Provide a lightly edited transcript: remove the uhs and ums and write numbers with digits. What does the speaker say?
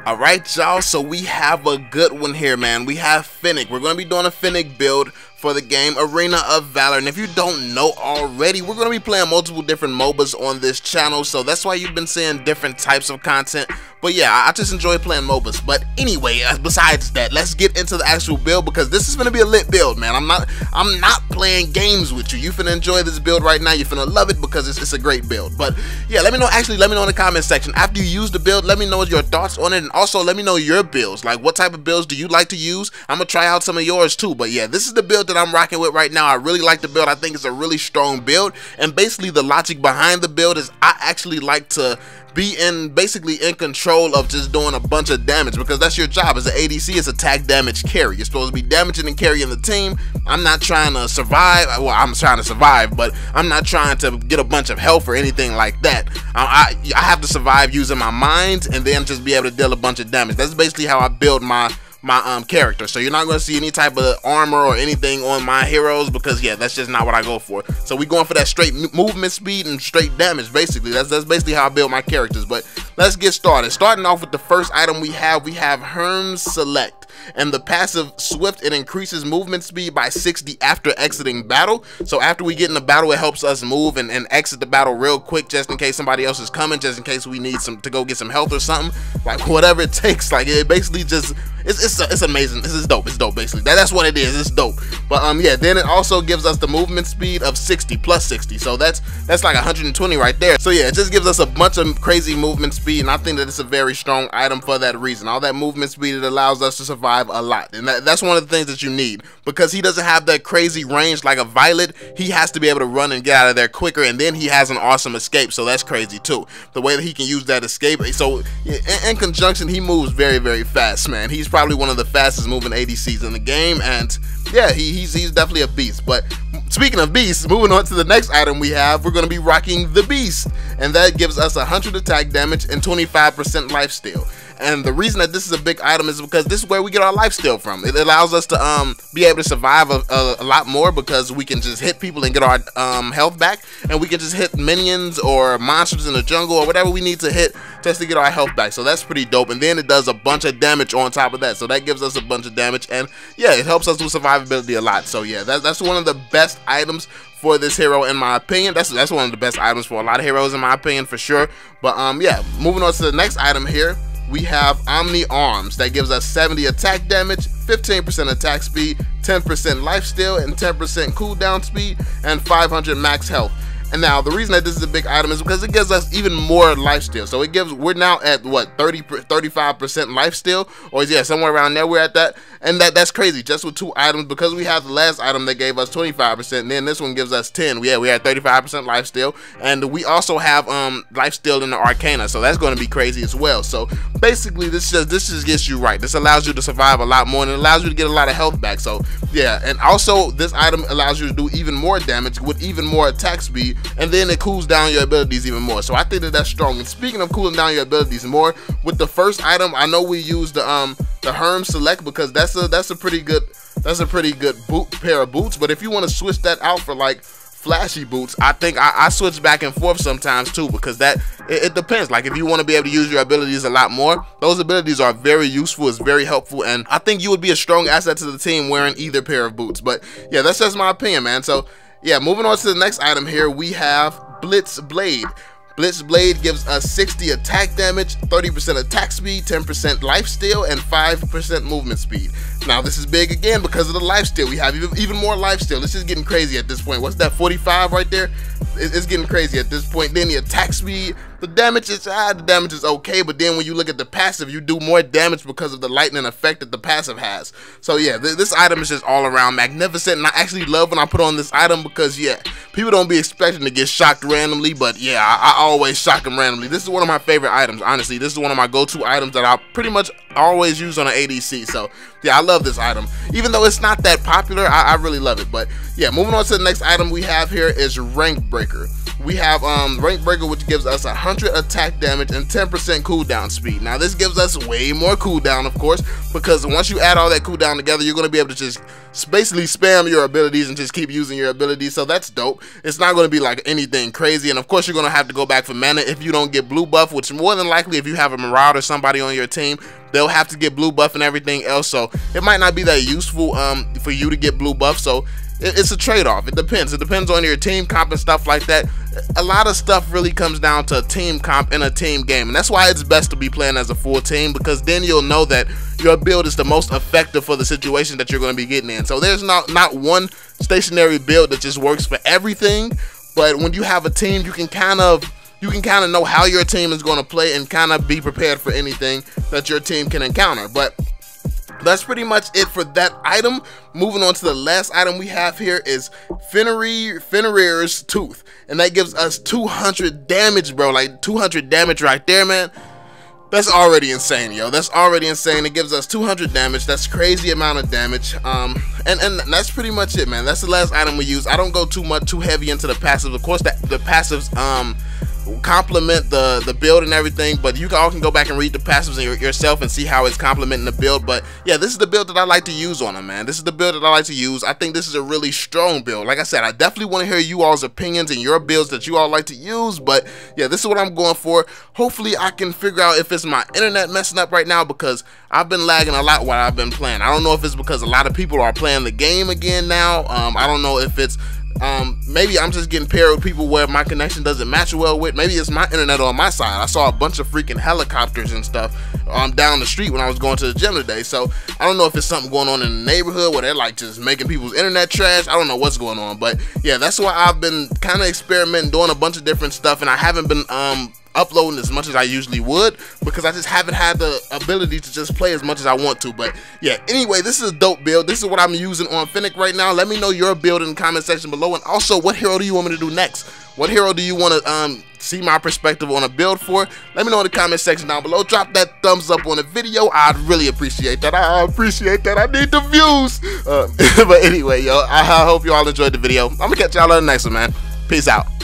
Alright y'all, so we have a good one here, man. We have Fennik. We're going to be doing a Fennik build for the game Arena of Valor. And if you don't know already, we're going to be playing multiple different MOBAs on this channel, so that's why you've been seeing different types of content. But yeah, I just enjoy playing MOBAs. But anyway, besides that, let's get into the actual build, because this is going to be a lit build, man. I'm not playing games with you. You finna enjoy this build right now. You're finna love it because it's a great build. But yeah, let me know in the comment section after you use the build. Let me know your thoughts on it, and also let me know your builds. Like, what type of builds do you like to use? I'm gonna try out some of yours too. But yeah, this is the build that I'm rocking with right now. I really like the build. I think it's a really strong build, and basically the logic behind the build is I actually like to be basically in control of just doing a bunch of damage, because that's your job as an ADC. It's attack, damage, carry. You're supposed to be damaging and carrying the team. I'm not trying to survive. Well, I'm trying to survive, but I'm not trying to get a bunch of health or anything like that. I have to survive using my mind and then just be able to deal a bunch of damage. That's basically how I build my character. So you're not going to see any type of armor or anything on my heroes, because yeah, that's just not what I go for. So we going for that straight movement speed and straight damage. Basically that's basically how I build my characters. But let's get started. Starting off with the first item we have Herm's Select. And the passive Swift, it increases movement speed by 60 after exiting battle. So after we get in the battle, it helps us move and exit the battle real quick, just in case somebody else is coming, just in case we need to go get some health or something, like whatever it takes. Like, it basically just it's amazing. This is dope. It's dope. Basically that's what it is. It's dope. But yeah, then it also gives us the movement speed of 60 plus 60, so that's like 120 right there. So yeah, it just gives us a bunch of crazy movement speed, and I think that it's a very strong item for that reason. All that movement speed, it allows us to survive a lot, and that's one of the things that you need, because he doesn't have that crazy range like a Violet. He has to be able to run and get out of there quicker, and then he has an awesome escape, so that's crazy too, the way that he can use that escape. So in conjunction, he moves very, very fast, man. He's probably one of the fastest moving ADCs in the game, and yeah, he's definitely a beast. But speaking of beasts, moving on to the next item we have, we're going to be rocking the Beast, and that gives us 100 attack damage and 25% lifesteal. And the reason that this is a big item is because this is where we get our lifesteal from. It allows us to be able to survive a lot more, because we can just hit people and get our health back, and we can just hit minions or monsters in the jungle or whatever we need to hit just to get our health back. So that's pretty dope. And then it does a bunch of damage on top of that, so that gives us a bunch of damage, and yeah, it helps us with survivability a lot. So yeah, that's one of the best items for this hero, in my opinion. That's one of the best items for a lot of heroes, in my opinion, for sure. But yeah, moving on to the next item here, we have Omni Arms. That gives us 70 attack damage, 15% attack speed, 10% lifesteal, and 10% cooldown speed, and 500 max health. And now the reason that this is a big item is because it gives us even more lifesteal. So we're now at what, 35% lifesteal, or yeah, somewhere around there we're at that. And that's crazy, just with two items, because we have the last item that gave us 25%, and then this one gives us 10. We had 35% lifesteal, and we also have lifesteal in the Arcana, so that's going to be crazy as well. So basically this just gets you right. This allows you to survive a lot more, and it allows you to get a lot of health back. So yeah, and also this item allows you to do even more damage with even more attack speed, and then it cools down your abilities even more. So I think that that's strong. And speaking of cooling down your abilities more, with the first item, I know we used the Herm's Select, because that's a pretty good pair of boots. But if you want to switch that out for like flashy boots, I think I switch back and forth sometimes too, because it depends. Like, if you want to be able to use your abilities a lot more, those abilities are very useful. It's very helpful, and I think you would be a strong asset to the team wearing either pair of boots. But yeah, that's just my opinion, man. So yeah, moving on to the next item here, we have Blitz Blade. Blitz Blade gives us 60 attack damage, 30% attack speed, 10% lifesteal, and 5% movement speed. Now this is big again because of the lifesteal. We have even more lifesteal. This is getting crazy at this point. What's that, 45 right there? It's getting crazy at this point. Then the attack speed, the damage is okay, but then when you look at the passive, you do more damage because of the lightning effect that the passive has. So yeah, this item is just all around magnificent, and I actually love when I put on this item, because yeah, people don't be expecting to get shocked randomly, but yeah, I always shock them randomly. This is one of my favorite items, honestly. This is one of my go-to items that I pretty much always use on an ADC. So yeah, I love this item. Even though it's not that popular, I really love it. But yeah, moving on to the next item we have here is Rank Breaker. We have Rank Breaker, which gives us 100 100 attack damage and 10% cooldown speed. Now this gives us way more cooldown, of course, because once you add all that cooldown together, you're going to be able to just basically spam your abilities and just keep using your abilities. So that's dope. It's not going to be like anything crazy, and of course you're going to have to go back for mana if you don't get blue buff, which more than likely if you have a Marauder or somebody on your team, they'll have to get blue buff and everything else, so it might not be that useful for you to get blue buff. So it's a trade-off. It depends on your team comp and stuff like that. A lot of stuff really comes down to a team comp in a team game, and that's why it's best to be playing as a full team, because then you'll know that your build is the most effective for the situation that you're going to be getting in. So there's not one stationary build that just works for everything, but when you have a team, you can kind of know how your team is going to play and kind of be prepared for anything that your team can encounter. But that's pretty much it for that item. Moving on to the last item we have here is Fenrir's Tooth, and that gives us 200 damage, bro. Like 200 damage right there, man. That's already insane, yo. That's already insane. It gives us 200 damage. That's crazy amount of damage. And that's pretty much it, man. That's the last item we use. I don't go too heavy into the passives. Of course, the passives complement the build and everything, but you all can go back and read the passives yourself and see how it's complementing the build. But yeah, this is the build that I like to use on them, man. This is the build that I like to use. I think this is a really strong build. Like I said, I definitely want to hear you all's opinions and your builds that you all like to use, but yeah, this is what I'm going for. Hopefully I can figure out if it's my internet messing up right now, because I've been lagging a lot while I've been playing. I don't know if it's because a lot of people are playing the game again now. I don't know if it's maybe I'm just getting paired with people where my connection doesn't match well with. Maybe it's my internet on my side. I saw a bunch of freaking helicopters and stuff down the street when I was going to the gym today. So I don't know if it's something going on in the neighborhood where they're like just making people's internet trash. I don't know what's going on, but yeah, that's why I've been kind of experimenting, doing a bunch of different stuff, and I haven't been uploading as much as I usually would, because I just haven't had the ability to just play as much as I want to. But yeah, anyway, this is a dope build. This is what I'm using on Fennik right now. Let me know your build in the comment section below, and also what hero do you want me to do next? What hero do you want to see my perspective on a build for? Let me know in the comment section down below. Drop that thumbs up on the video. I'd really appreciate that. I appreciate that. I need the views. But anyway, yo, I hope you all enjoyed the video. I'm gonna catch y'all on the next one, man. Peace out.